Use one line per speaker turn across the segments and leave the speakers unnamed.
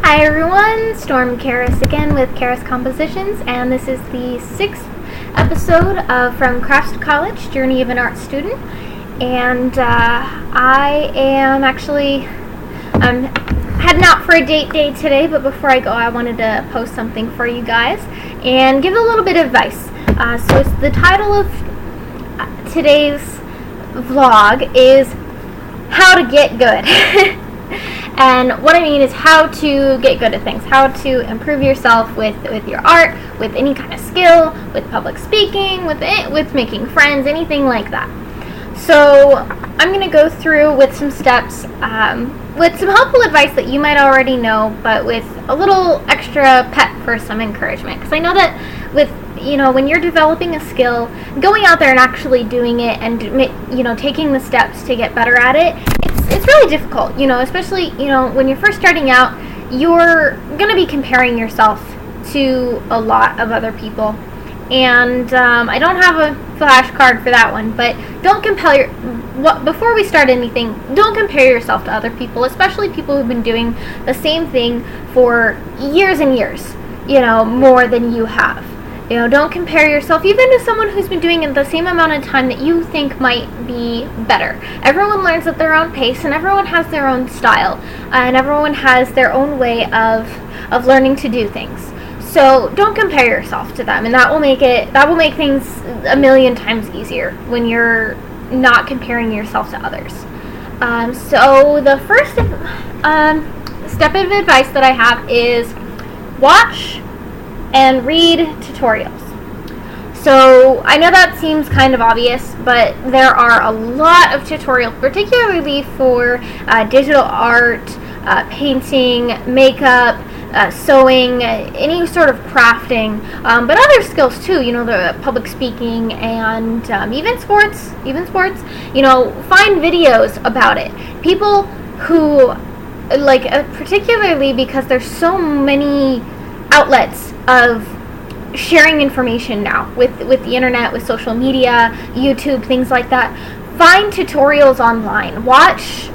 Hi everyone, Storm Karis again with Karis Compositions, and this is the 6th episode of From Crafts to College, Journey of an Art Student. And I am actually heading out for a date day today, but before I go I wanted to post something for you guys and give a little bit of advice. So it's the title of today's vlog is How to Get Good. And what I mean is how to get good at things, how to improve yourself with your art, with any kind of skill, with public speaking, with making friends, anything like that. So I'm going to go through with some steps, with some helpful advice that you might already know, but with a little extra pep for some encouragement. Because I know that when you're developing a skill, going out there and actually doing it and taking the steps to get better at it, it's really difficult, especially, when you're first starting out, you're going to be comparing yourself to a lot of other people. And I don't have a flashcard for that one, but don't compare before we start anything, don't compare yourself to other people, especially people who've been doing the same thing for years and years, more than you have. Don't compare yourself even to someone who's been doing it the same amount of time that you think might be better. Everyone learns at their own pace, and everyone has their own style, and everyone has their own way of learning to do things. So don't compare yourself to them, and that will make things a million times easier when you're not comparing yourself to others. So the first step of advice that I have is watch and read tutorials. So I know that seems kind of obvious, but there are a lot of tutorials, particularly for digital art, painting, makeup, sewing, any sort of crafting, but other skills too, the public speaking and even sports, find videos about it. People who, particularly because there's so many outlets of sharing information now with the internet, with social media, YouTube, things like that. Find tutorials online. Watch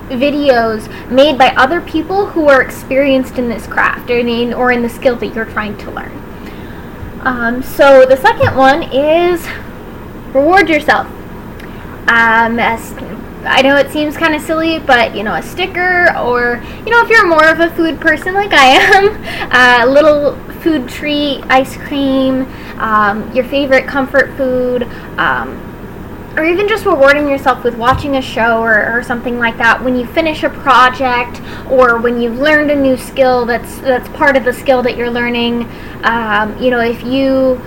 videos made by other people who are experienced in this craft or in the skill that you're trying to learn. So the second one is reward yourself. I know it seems kind of silly, but a sticker, or if you're more of a food person like I am, a little food treat, ice cream, your favorite comfort food, or even just rewarding yourself with watching a show or something like that when you finish a project, or when you've learned a new skill that's part of the skill that you're learning. If you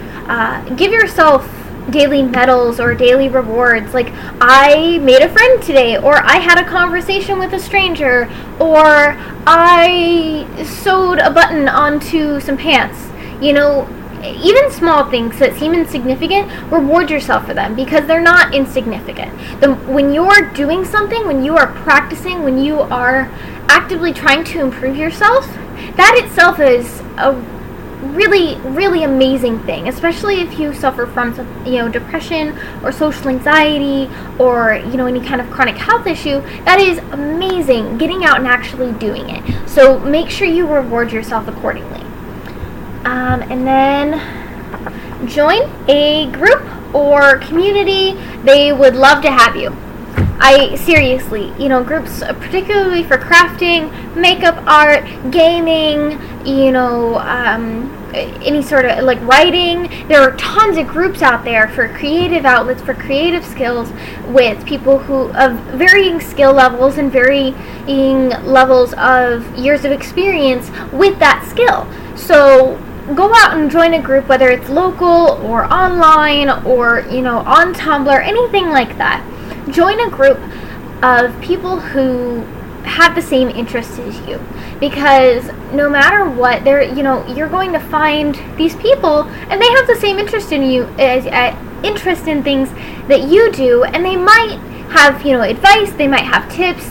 give yourself daily medals or daily rewards, like I made a friend today, or I had a conversation with a stranger, or I sewed a button onto some pants. Even small things that seem insignificant, reward yourself for them, because they're not insignificant. When you're doing something, when you are practicing, when you are actively trying to improve yourself, that itself is a really, really amazing thing, especially if you suffer from depression or social anxiety, or any kind of chronic health issue. That is amazing, getting out and actually doing it. So make sure you reward yourself accordingly. And then join a group or community. They would love to have you. Seriously, groups, particularly for crafting, makeup art, gaming, any sort of writing. There are tons of groups out there for creative outlets, for creative skills, with people who of varying skill levels and varying levels of years of experience with that skill. So go out and join a group, whether it's local or online or on Tumblr, anything like that. Join a group of people who have the same interests as you, because no matter what, you're going to find these people, and they have the same interest in you, interest in things that you do, and they might have advice, they might have tips.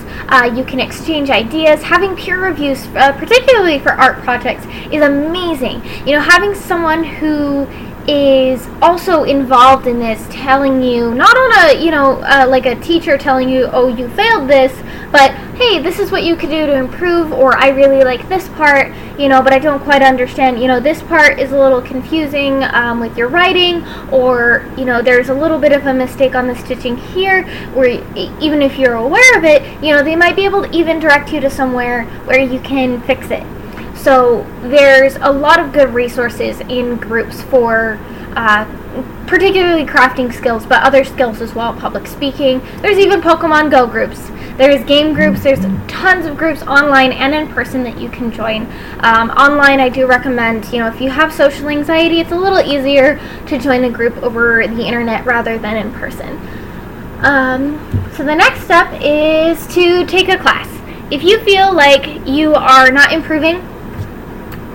You can exchange ideas. Having peer reviews, particularly for art projects, is amazing. Having someone who is also involved in this, telling you, not on a, like a teacher telling you, oh, you failed this, but hey, this is what you could do to improve, or I really like this part, but I don't quite understand, this part is a little confusing with your writing, or, there's a little bit of a mistake on the stitching here, where even if you're aware of it, they might be able to even direct you to somewhere where you can fix it. So there's a lot of good resources in groups for particularly crafting skills, but other skills as well, public speaking. There's even Pokemon Go groups. There's game groups. There's tons of groups online and in person that you can join. Online, I do recommend, if you have social anxiety, it's a little easier to join a group over the internet rather than in person. So the next step is to take a class. If you feel like you are not improving,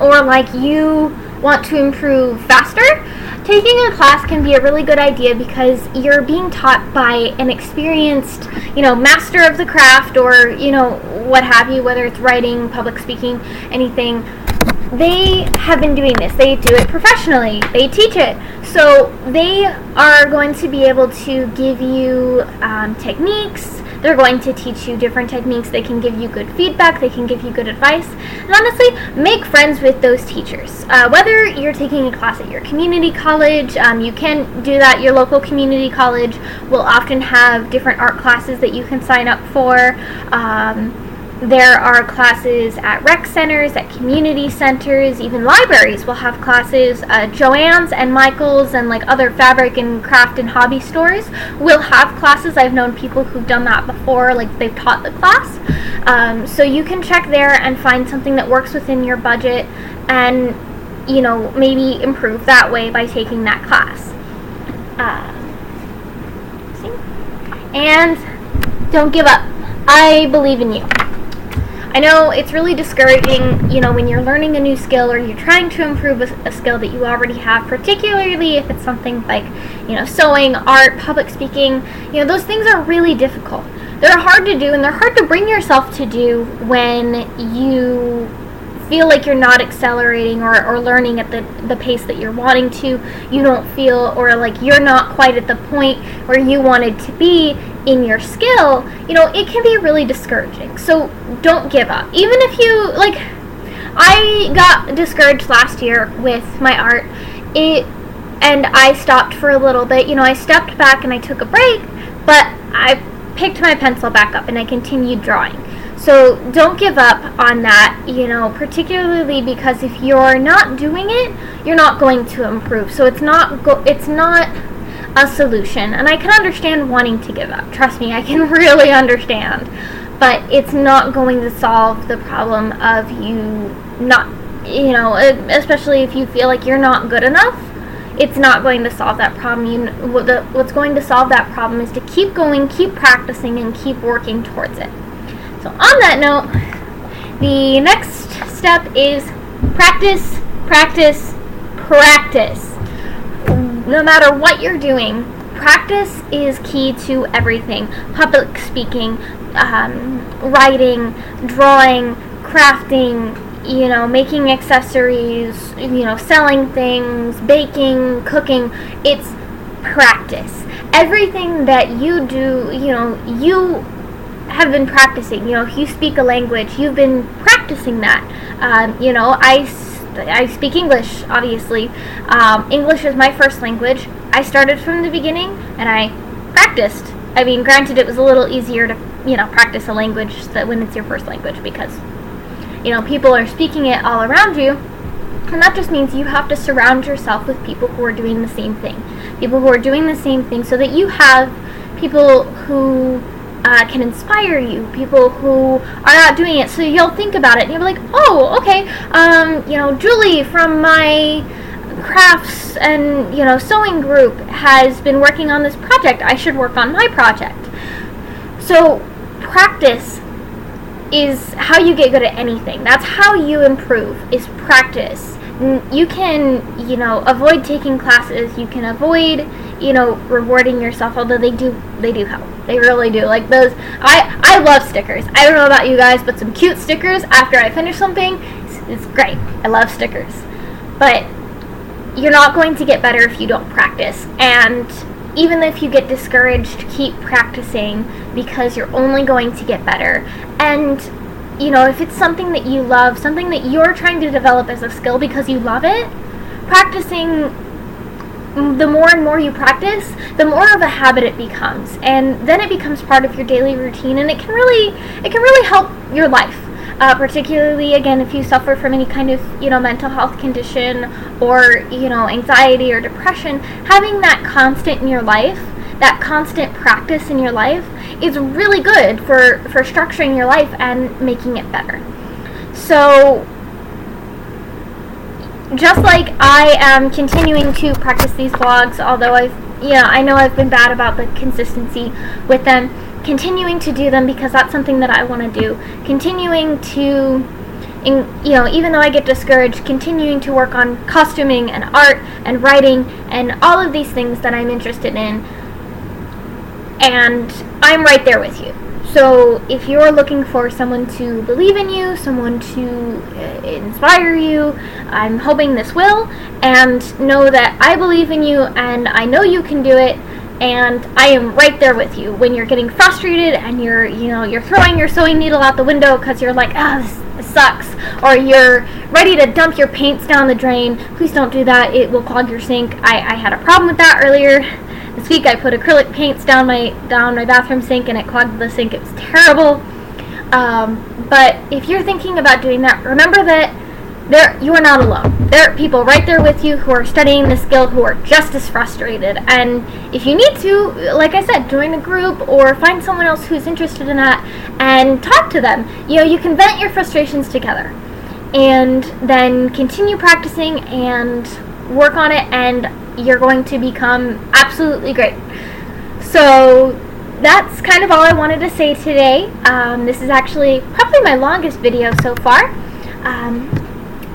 or like you want to improve faster, taking a class can be a really good idea because you're being taught by an experienced, master of the craft, or, what have you, whether it's writing, public speaking, anything. They have been doing this. They do it professionally. They teach it. So they are going to be able to give you techniques. They're going to teach you different techniques. They can give you good feedback. They can give you good advice. And honestly, make friends with those teachers. Whether you're taking a class at your community college, you can do that. Your local community college will often have different art classes that you can sign up for. There are classes at rec centers, at community centers, even libraries will have classes. Joann's and Michael's and like other fabric and craft and hobby stores will have classes. I've known people who've done that before, like they've taught the class. So you can check there and find something that works within your budget and, maybe improve that way by taking that class. And don't give up. I believe in you. I know it's really discouraging, when you're learning a new skill or you're trying to improve a skill that you already have, particularly if it's something like, sewing, art, public speaking. Those things are really difficult. They're hard to do, and they're hard to bring yourself to do when you feel like you're not accelerating or learning at the pace that you're wanting to. You don't feel, or like you're not quite at the point where you wanted to be in your skill. It can be really discouraging. So don't give up. Even if you, I got discouraged last year with my art, and I stopped for a little bit. I stepped back and I took a break, but I picked my pencil back up and I continued drawing. So don't give up on that, particularly because if you're not doing it, you're not going to improve. So it's not a solution. And I can understand wanting to give up. Trust me, I can really understand. But it's not going to solve the problem of you not, especially if you feel like you're not good enough. It's not going to solve that problem. What's going to solve that problem is to keep going, keep practicing, and keep working towards it. So on that note, the next step is practice, practice, practice. No matter what you're doing, practice is key to everything. Public speaking, writing, drawing, crafting, making accessories, selling things, baking, cooking. It's practice. Everything that you do, you have been practicing. If you speak a language, you've been practicing that. I speak English, obviously. English is my first language. I started from the beginning and I practiced. I mean, granted, it was a little easier to, practice a language when it's your first language because, people are speaking it all around you. And that just means you have to surround yourself with people who are doing the same thing. People who are doing the same thing so that you have people who can inspire you, people who are not doing it. So you'll think about it and you'll be like, oh, okay, Julie from my crafts and, sewing group has been working on this project. I should work on my project. So practice is how you get good at anything. That's how you improve, is practice. You can, avoid taking classes. You can avoid, rewarding yourself, although they do help. They really do. Like those, I love stickers. I don't know about you guys, but some cute stickers after I finish something is great. I love stickers. But you're not going to get better if you don't practice. And even if you get discouraged, keep practicing, because you're only going to get better. And if it's something that you love, something that you're trying to develop as a skill because you love it, practicing, the more and more you practice, the more of a habit it becomes, and then it becomes part of your daily routine, and it can really help your life. Particularly, again, if you suffer from any kind of mental health condition, or anxiety or depression, having that constant in your life, that constant practice in your life, is really good for structuring your life and making it better. So just like I am continuing to practice these vlogs, although I know I've been bad about the consistency with them, continuing to do them because that's something that I want to do. Continuing to, even though I get discouraged, continuing to work on costuming and art and writing and all of these things that I'm interested in. And I'm right there with you. So if you're looking for someone to believe in you, someone to inspire you, I'm hoping this will. And know that I believe in you and I know you can do it. And I am right there with you when you're getting frustrated and you're throwing your sewing needle out the window because you're like, this sucks. Or you're ready to dump your paints down the drain. Please don't do that. It will clog your sink. I had a problem with that earlier. This week I put acrylic paints down my bathroom sink and it clogged the sink. It was terrible. But if you're thinking about doing that, remember that you are not alone. There are people right there with you who are studying the skill who are just as frustrated. And if you need to, like I said, join a group or find someone else who's interested in that and talk to them. You can vent your frustrations together and then continue practicing and work on it, and you're going to become absolutely great. So that's kind of all I wanted to say today. This is actually probably my longest video so far.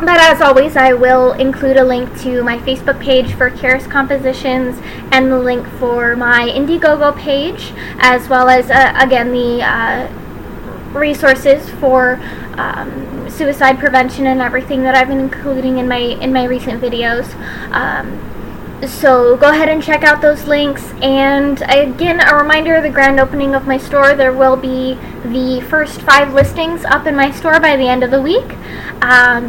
But as always, I will include a link to my Facebook page for Karis Compositions and the link for my Indiegogo page, as well as, again, the resources for suicide prevention and everything that I've been including in my recent videos. So go ahead and check out those links. And again, a reminder, the grand opening of my store, there will be the first 5 listings up in my store by the end of the week.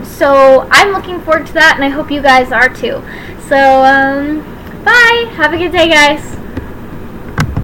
So I'm looking forward to that, and I hope you guys are too. So bye, have a good day, guys.